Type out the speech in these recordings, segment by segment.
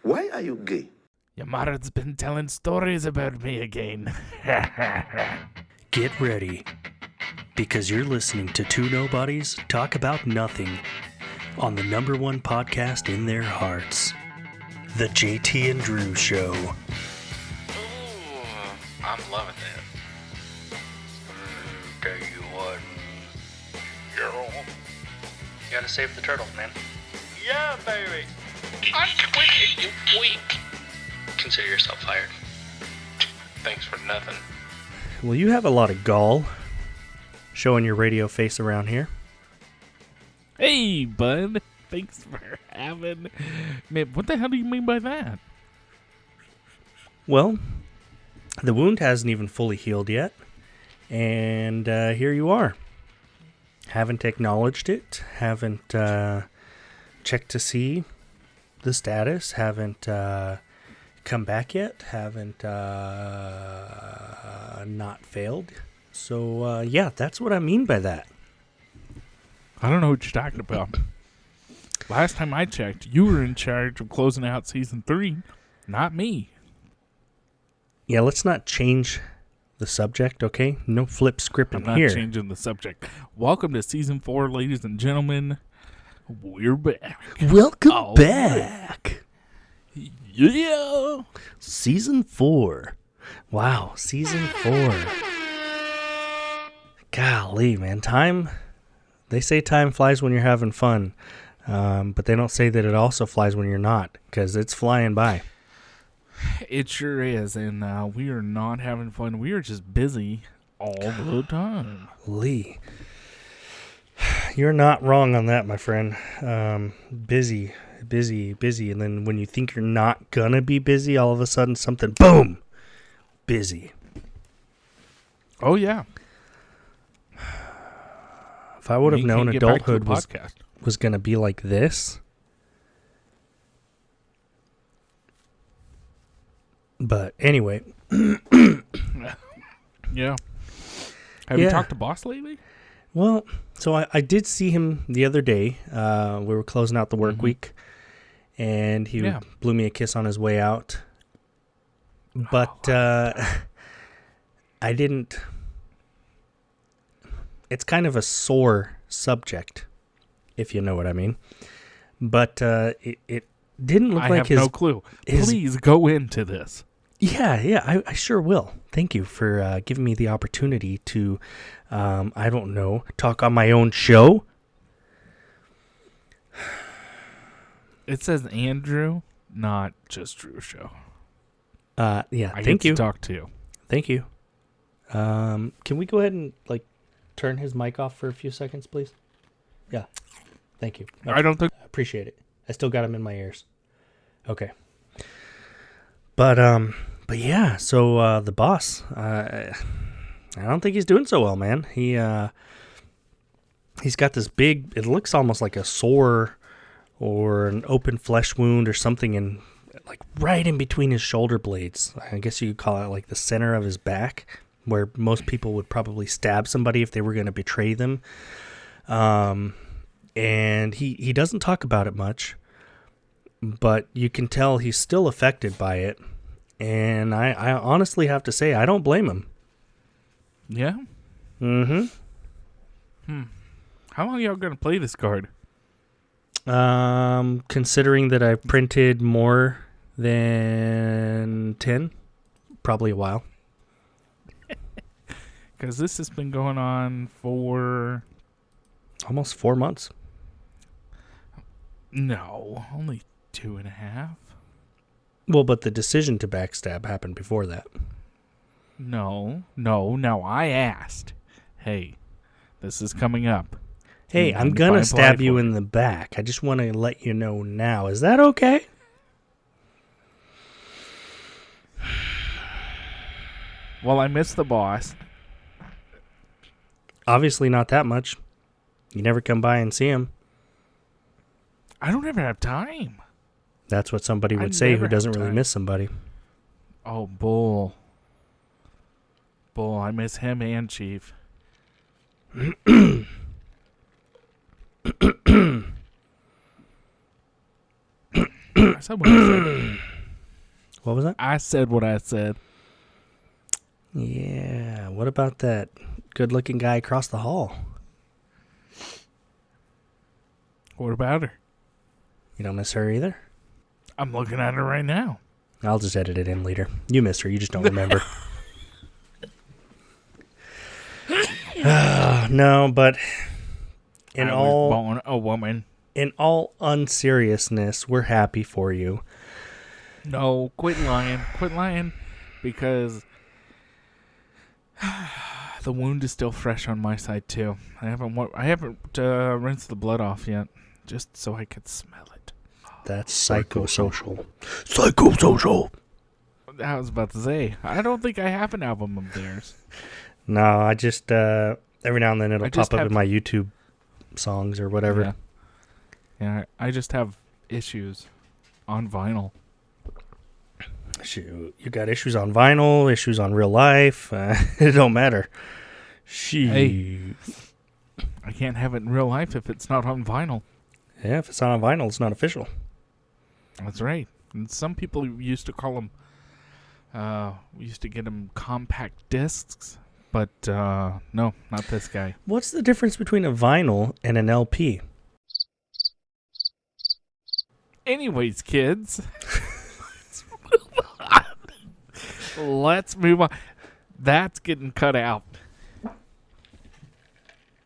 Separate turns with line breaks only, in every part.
Why are you gay?
Your mother's been telling stories about me again.
Get ready, because you're listening to two nobodies talk about nothing on the number one podcast in their hearts, The JT and Drew Show.
Ooh, I'm loving this. Tell you what, girl. You gotta save the turtles, man.
Yeah, baby.
I'm quitting, you weak. Consider yourself fired. Thanks for nothing.
Well, you have a lot of gall showing your radio face around here.
Hey, bud. Thanks for having... Man, what the hell do you mean by that?
Well, the wound hasn't even fully healed yet, and here you are. Haven't acknowledged it, haven't checked to see the status, haven't come back yet, haven't not failed. So, yeah, that's what I mean by that.
I don't know what you're talking about. Last time I checked, you were in charge of closing out Season 3, not me.
Yeah, let's not change the subject, okay? No flip scripting
I'm not
here.
changing the subject. Welcome to Season 4, ladies and gentlemen. We're back.
Welcome
Oh,
back.
Yeah.
Season 4. Wow, Season 4. Golly, man. They say time flies when you're having fun. But they don't say that it also flies when you're not, because it's flying by.
It sure is, and we are not having fun. We are just busy all the time.
Lee, you're not wrong on that, my friend. Busy, and then when you think you're not gonna be busy, all of a sudden something, boom, busy.
Oh, yeah.
If I would have
We
known
can't get back to
adulthood
the
was
podcast.
gonna be like this. But anyway,
Yeah. Have you talked to Boss lately?
well, so I did see him the other day. We were closing out the work week, and he blew me a kiss on his way out. But I didn't. It's kind of a sore subject, if you know what I mean. But it didn't look
I
like
have
his.
no clue.
his-
Please go into this.
Yeah, I sure will. Thank you for giving me the opportunity to, I don't know, talk on my own show.
It says Andrew, not just Drew Show.
Yeah,
I
thank
get
you.
to talk to you.
Thank you. Can we go ahead and, turn his mic off for a few seconds, please? Yeah. Thank you.
I don't think...
I appreciate it. I still got him in my ears. Okay. But yeah, so the boss, I don't think he's doing so well, man. He's got this big, it looks almost like a sore or an open flesh wound or something in, right in between his shoulder blades. I guess you could call it like the center of his back, where most people would probably stab somebody if they were going to betray them. And he doesn't talk about it much, but you can tell he's still affected by it. And I honestly have to say, I don't blame him.
Yeah?
Mm-hmm.
How long are y'all going to play this card?
Considering that I printed more than 10, probably a while.
Because this has been going on for...
Almost 4 months.
No, only 2.5.
Well, but the decision to backstab happened before that.
No, I asked. Hey, this is coming up.
Hey, I'm going to stab you in the back. I just want to let you know now. Is that okay?
Well, I missed the boss.
Obviously not that much. You never come by and see him.
I don't ever have time.
That's what somebody
I
would say
never
who doesn't
have
really
time.
miss somebody.
Oh, Bull. I miss him and Chief. said what I said.
What was that?
I said what I said.
Yeah. What about that good-looking guy across the hall?
What about her?
You don't miss her either?
I'm looking at her right now.
I'll just edit it in later. You missed her. You just don't remember. No, but in
I was
all
born a woman.
in all unseriousness, we're happy for you.
No, quit lying, because the wound is still fresh on my side too. I haven't rinsed the blood off yet, just so I could smell it.
That's psychosocial.
I was about to say, I don't think I have an album of theirs.
No, I just every now and then it'll
I just
pop up
have-
in my YouTube songs or whatever.
Yeah, I just have issues on vinyl.
Shoot, you got issues on vinyl, issues on real life. It don't matter.
Hey. I can't have it in real life if it's not on vinyl.
Yeah, if it's not on vinyl, it's not official.
That's right. And some people used to call them, we used to get them compact discs, but no, not this guy.
What's the difference between a vinyl and an LP?
Anyways, kids, let's move on. That's getting cut out.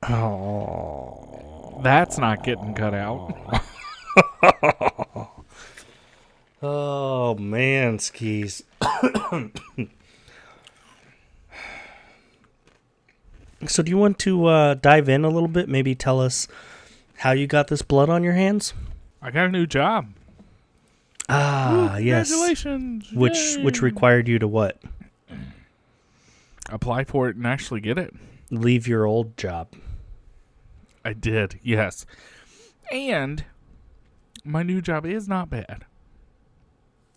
Oh,
That's not getting cut out.
oh man, skis. So do you want to dive in a little bit? Maybe tell us how you got this blood on your hands?
I got a new job.
Ah,
Ooh,
yes.
congratulations.
Which
Yay.
required you to what?
Apply for it and actually get it.
Leave your old job.
I did, yes. And my new job is not bad.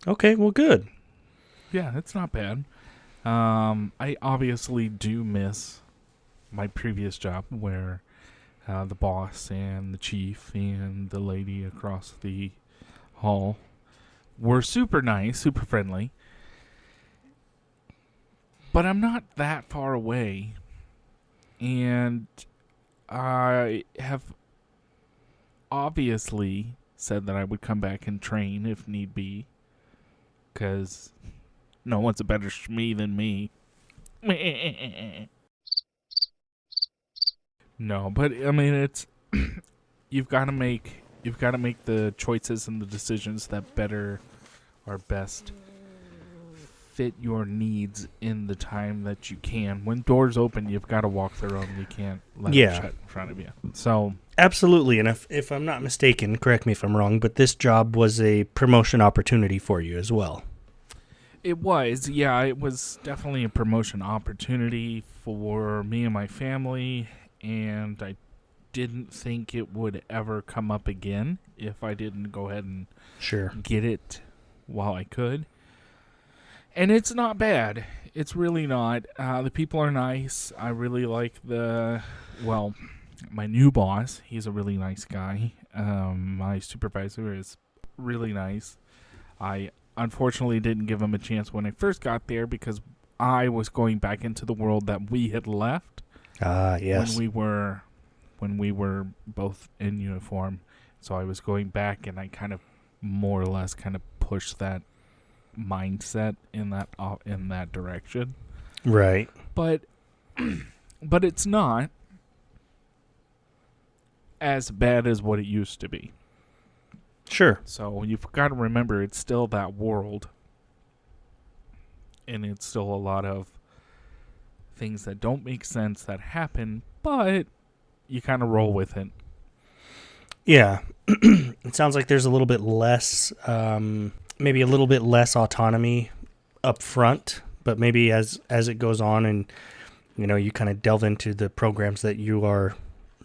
Okay, well, good.
Yeah, it's not bad. I obviously do miss my previous job where the boss and the chief and the lady across the hall were super nice, super friendly. But I'm not that far away. And I have obviously said that I would come back and train if need be. Because no one's a better shmee than me. No, but I mean, it's you've got to make the choices and the decisions that better or best fit your needs in the time that you can. When doors open, you've got to walk through them. You can't let them shut in front of you. So
Absolutely, and if I'm not mistaken, correct me if I'm wrong, but this job was a promotion opportunity for you as well.
it was, yeah, it was definitely a promotion opportunity for me and my family, and I didn't think it would ever come up again if I didn't go ahead and
Sure.
get it while I could. And it's not bad. It's really not. The people are nice. I really like my new boss. He's a really nice guy. My supervisor is really nice. I unfortunately didn't give him a chance when I first got there because I was going back into the world that we had left.
Yes.
When we were both in uniform. So I was going back, and I kind of more or less kind of pushed that mindset in that direction.
Right.
But it's not as bad as what it used to be.
Sure.
So you've got to remember, it's still that world, and it's still a lot of things that don't make sense that happen, but you kind of roll with it.
Yeah. It sounds like there's a little bit less, maybe a little bit less autonomy up front, but maybe as it goes on and, you kind of delve into the programs that you are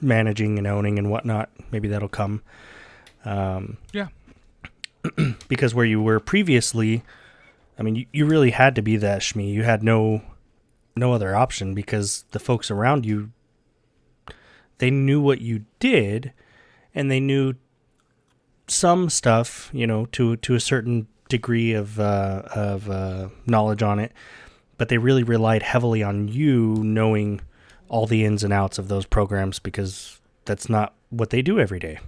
managing and owning and whatnot, maybe that'll come.
Yeah.
Because where you were previously, I mean, you really had to be that shmee. You had no other option because the folks around you, they knew what you did, and they knew some stuff, to a certain degree of knowledge on it, but they really relied heavily on you knowing all the ins and outs of those programs because that's not what they do every day.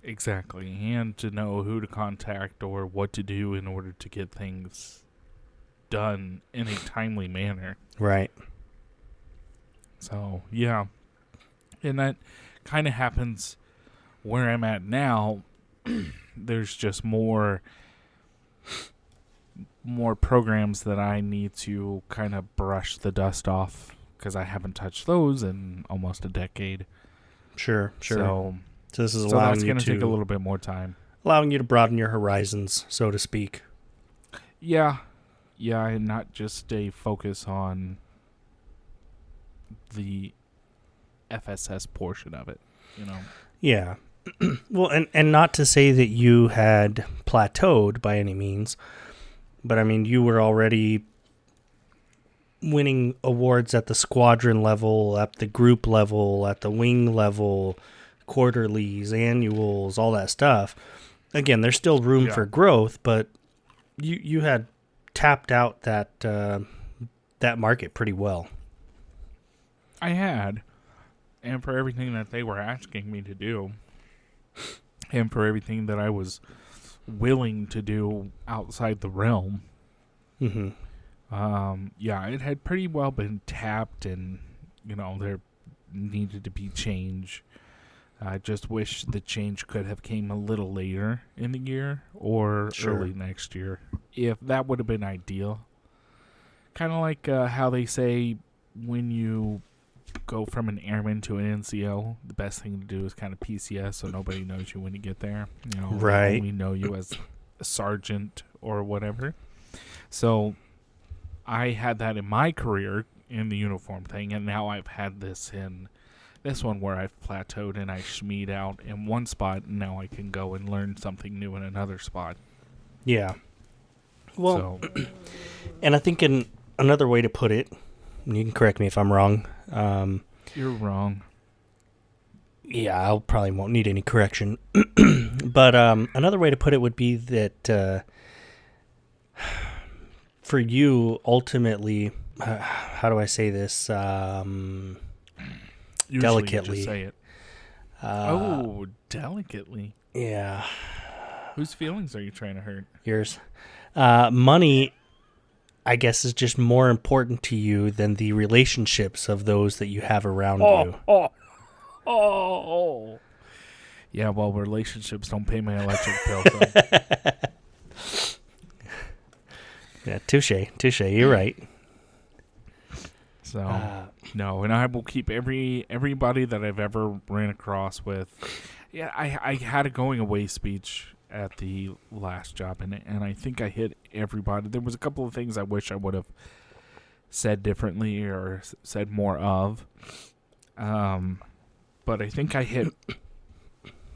Exactly. And to know who to contact or what to do in order to get things done in a timely manner.
Right.
So, yeah. And that kind of happens where I'm at now. There's just more programs that I need to kind of brush the dust off because I haven't touched those in almost a decade.
Sure.
So
this is
that's
allowing you
going
to
to take a little bit more time.
Allowing you to broaden your horizons, so to speak.
Yeah, and not just stay focus on the FSS portion of it,
Yeah. Well, and not to say that you had plateaued by any means, but I mean, you were already winning awards at the squadron level, at the group level, at the wing level, quarterlies, annuals, all that stuff. Again, there's still room for growth, but you had tapped out that market pretty well.
I had, and for everything that they were asking me to do, and for everything that I was willing to do outside the realm,
Mm-hmm.
it had pretty well been tapped, and there needed to be change. I just wish the change could have came a little later in the year or early next year. If that would have been ideal. Kind of like how they say when you go from an airman to an NCO, the best thing to do is kind of PCS so nobody knows you when you get there.
Right.
They only know you as a sergeant or whatever. So I had that in my career in the uniform thing, and now I've had this in this one where I've plateaued and I schmeed out in one spot, and now I can go and learn something new in another spot.
Yeah. Well, and I think in another way to put it, and you can correct me if I'm wrong.
You're wrong.
Yeah, I probably won't need any correction. But another way to put it would be that for you, ultimately, how do I say this?
Usually
delicately.
You just say it. Delicately.
Yeah.
Whose feelings are you trying to hurt?
Yours. Money, I guess, is just more important to you than the relationships of those that you have around you.
Oh. Yeah, well, relationships don't pay my electric bill. So.
Yeah, touche. You're right.
So, no, and I will keep everybody that I've ever ran across with. Yeah, I had a going away speech at the last job, and I think I hit everybody. There was a couple of things I wish I would have said differently or said more of. But I think I hit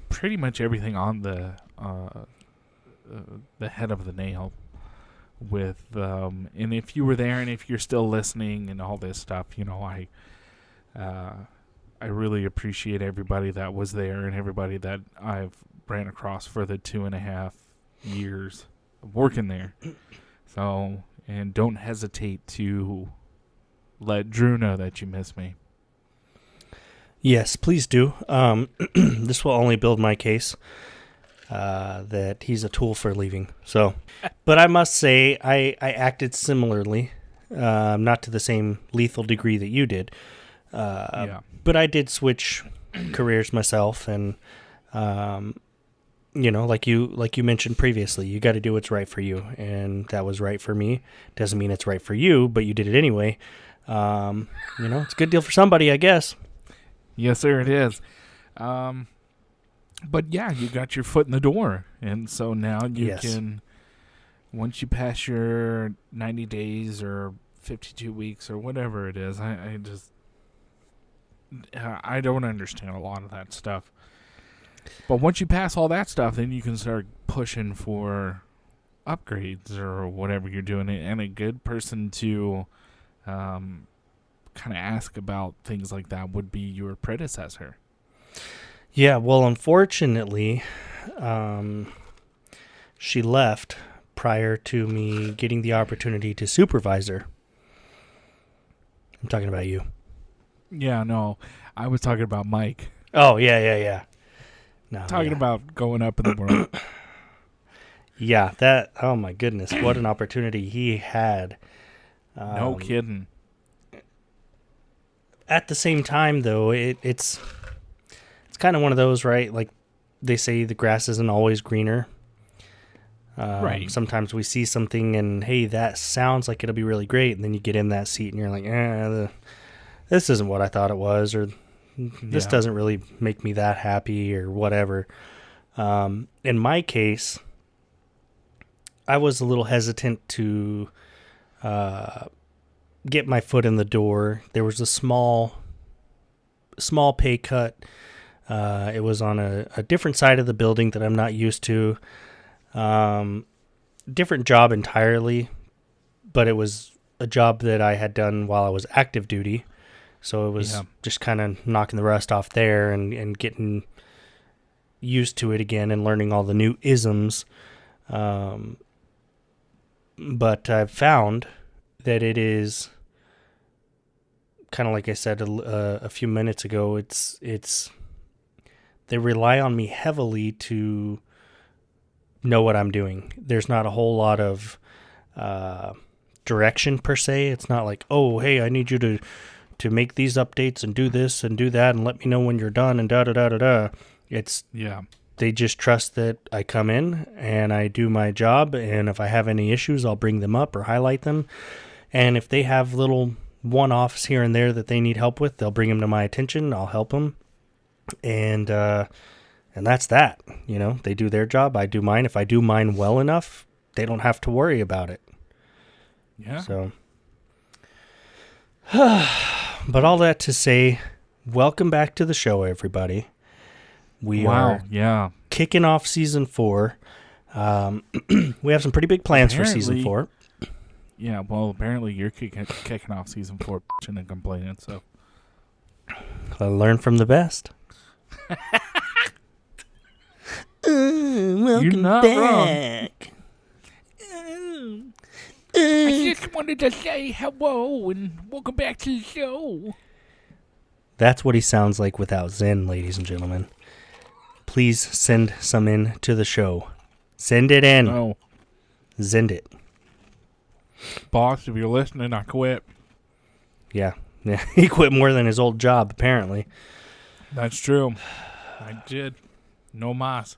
pretty much everything on the head of the nail with and if you were there and if you're still listening and all this stuff, I really appreciate everybody that was there and everybody that I've ran across for the 2.5 years of working there. So, and don't hesitate to let Drew know that you miss me.
Yes, please do. This will only build my case that he's a tool for leaving. So, but I must say, I acted similarly, not to the same lethal degree that you did. But I did switch careers myself, and like you mentioned previously, you got to do what's right for you, and that was right for me. Doesn't mean it's right for you, but you did it anyway. It's a good deal for somebody, I guess.
Yes, sir, it is. But yeah, you got your foot in the door, and so now you can, once you pass your 90 days or 52 weeks or whatever it is, I don't understand a lot of that stuff. But once you pass all that stuff, then you can start pushing for upgrades or whatever you're doing. And a good person to kind of ask about things like that would be your predecessor.
Yeah, well, unfortunately, she left prior to me getting the opportunity to supervise her. I'm talking about you.
Yeah, no, I was talking about Mike.
Oh, yeah. No,
Talking
yeah.
about going up in the world.
Yeah, that, oh my goodness, what an opportunity he had.
No kidding.
At the same time, though, it's kind of one of those, right? Like they say the grass isn't always greener.
Right.
Sometimes we see something and, hey, that sounds like it'll be really great. And then you get in that seat and you're like, this isn't what I thought it was, or this
Yeah.
doesn't really make me that happy, or whatever. In my case, I was a little hesitant to get my foot in the door. There was a small pay cut. It was on a different side of the building that I'm not used to. Different job entirely, but it was a job that I had done while I was active duty. So it was just kind of knocking the rust off there and getting used to it again and learning all the new isms. But I've found that it is kind of like I said a few minutes ago. It's they rely on me heavily to know what I'm doing. There's not a whole lot of direction per se. It's not like, oh, hey, I need you to make these updates and do this and do that and let me know when you're done and da-da-da-da-da. It's they just trust that I come in and I do my job, and if I have any issues, I'll bring them up or highlight them. And if they have little one-offs here and there that they need help with, they'll bring them to my attention. I'll help them. And that's that. You know, they do their job. I do mine. If I do mine well enough, they don't have to worry about it.
Yeah.
So, but all that to say, welcome back to the show, everybody. We are kicking off season 4. We have some pretty big plans for season 4.
Yeah, well, apparently you're kicking off season 4 and complaining, so.
I learn from the best. Welcome
You're not
back.
wrong. I just wanted to say hello and welcome back to the show.
That's what he sounds like without Zen, ladies and gentlemen. Please send some in to the show. Send it in.
Oh,
Zend it.
boss, if you're listening, I quit.
Yeah. He quit more than his old job, apparently.
That's true. I did. No mas.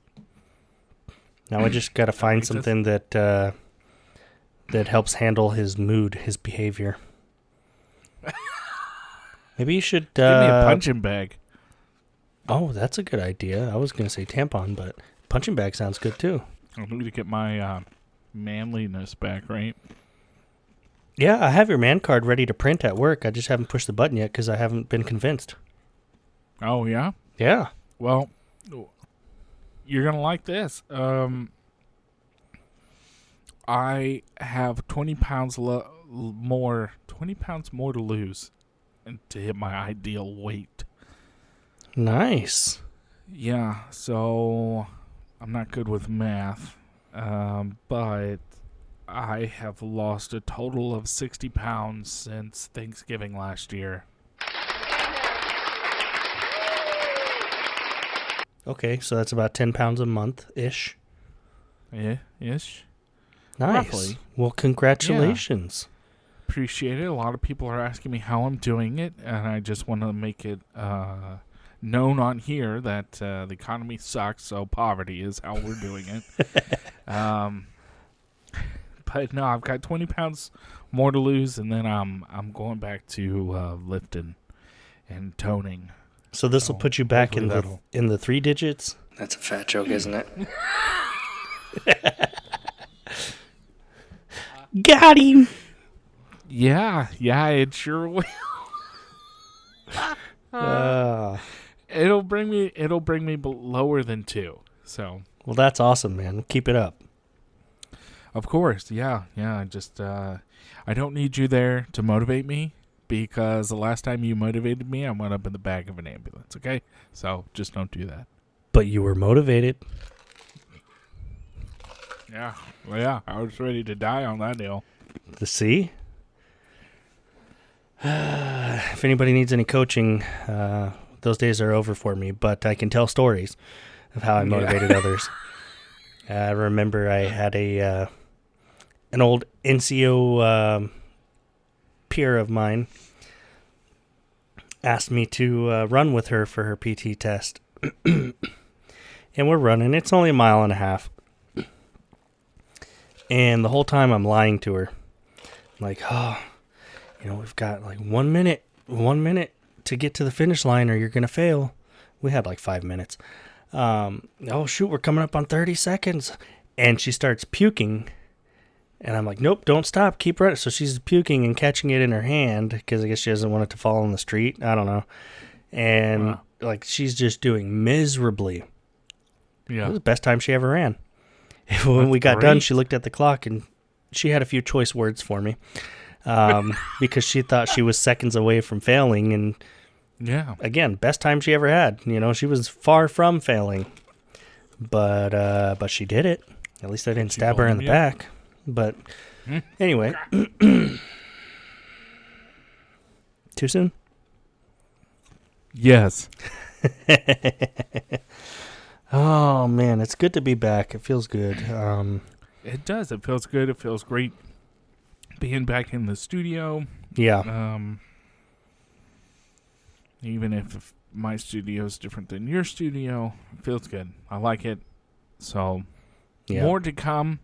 Now I just got to find something that helps handle his mood, his behavior. Maybe you should...
Give me a punching bag.
Oh, that's a good idea. I was going to say tampon, but punching bag sounds good too.
I need to get my manliness back, right?
Yeah, I have your man card ready to print at work. I just haven't pushed the button yet because I haven't been convinced.
Oh, yeah?
Yeah.
Well, you're going to like this. I have 20 pounds more to lose and to hit my ideal weight.
Nice.
Yeah, so I'm not good with math, but I have lost a total of 60 pounds since Thanksgiving last year.
Okay, so that's about 10 pounds a month-ish.
Yeah, ish.
Nice.
Roughly.
Well, congratulations.
Appreciate it. A lot of people are asking me how I'm doing it, and I just want to make it known on here that the economy sucks, so poverty is how we're doing it. But no, I've got 20 pounds more to lose, and then I'm going back to lifting and toning.
So this will put you back in
hopefully
the 3 digits?
That's a fat joke, isn't it?
Got him!
Yeah, it sure will. It'll bring me lower than 2. So,
well, that's awesome, man. Keep it up.
of course, yeah. Just I don't need you there to motivate me, because the last time you motivated me, I went up in the back of an ambulance. Okay, so just don't do that.
But you were motivated.
Yeah. Well, yeah. I was ready to die on that deal.
The sea? If anybody needs any coaching, those days are over for me, but I can tell stories of how I motivated others. I remember I had an old NCO peer of mine asked me to run with her for her PT test. And we're running. It's only 1.5 miles. And the whole time I'm lying to her. I'm like, we've got like 1 minute to get to the finish line or you're going to fail. We had like 5 minutes. Oh, shoot, we're coming up on 30 seconds. And she starts puking. And I'm like, nope, don't stop. Keep running. So she's puking and catching it in her hand because I guess she doesn't want it to fall on the street. I don't know. And like she's just doing miserably.
Yeah.
It was the best time she ever ran. When we got done, she looked at the clock and she had a few choice words for me because she thought she was seconds away from failing. And
yeah,
again, best time she ever had. She was far from failing, but she did it. At least I didn't stab her in the back. But anyway, too soon?
Yes.
Oh man, it's good to be back. It feels good.
It does. It feels good. It feels great being back in the studio.
Yeah.
Even if my studio is different than your studio, it feels good. I like it. So, more to come.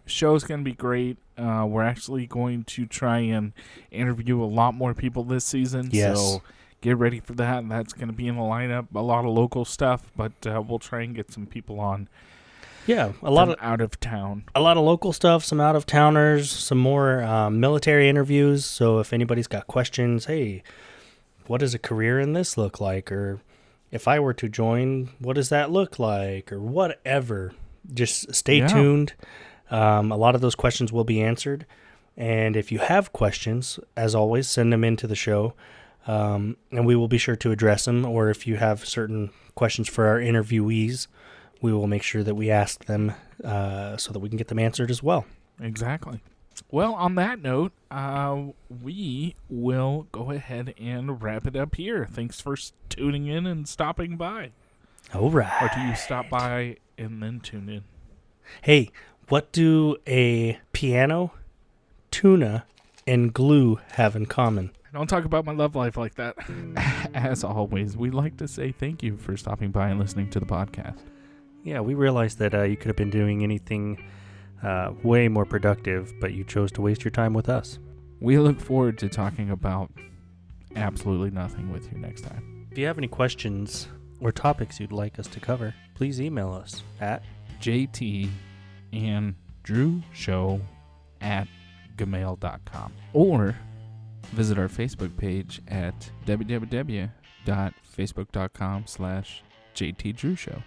Show's going to be great. We're actually going to try and interview a lot more people this season.
Yes.
So get ready for that. That's going to be in the lineup. A lot of local stuff, but we'll try and get some people on.
Yeah, a lot of
out of town.
A lot of local stuff, some out of towners, some more military interviews. So if anybody's got questions, hey, what does a career in this look like? Or if I were to join, what does that look like? Or whatever. Just stay tuned. A lot of those questions will be answered. And if you have questions, as always, send them into the show. And we will be sure to address them. Or if you have certain questions for our interviewees, we will make sure that we ask them so that we can get them answered as well.
Exactly. Well, on that note, we will go ahead and wrap it up here. Thanks for tuning in and stopping by.
All right.
Or do you stop by and then tune in?
Hey, what do a piano, tuna, and glue have in common?
Don't talk about my love life like that. As always, we'd like to say thank you for stopping by and listening to the podcast.
Yeah, we realized that you could have been doing anything way more productive, but you chose to waste your time with us.
We look forward to talking about absolutely nothing with you next time.
If you have any questions or topics you'd like us to cover, please email us at
jtandrewshow@gmail.com or visit our Facebook page at www.facebook.com/JTDrewShow.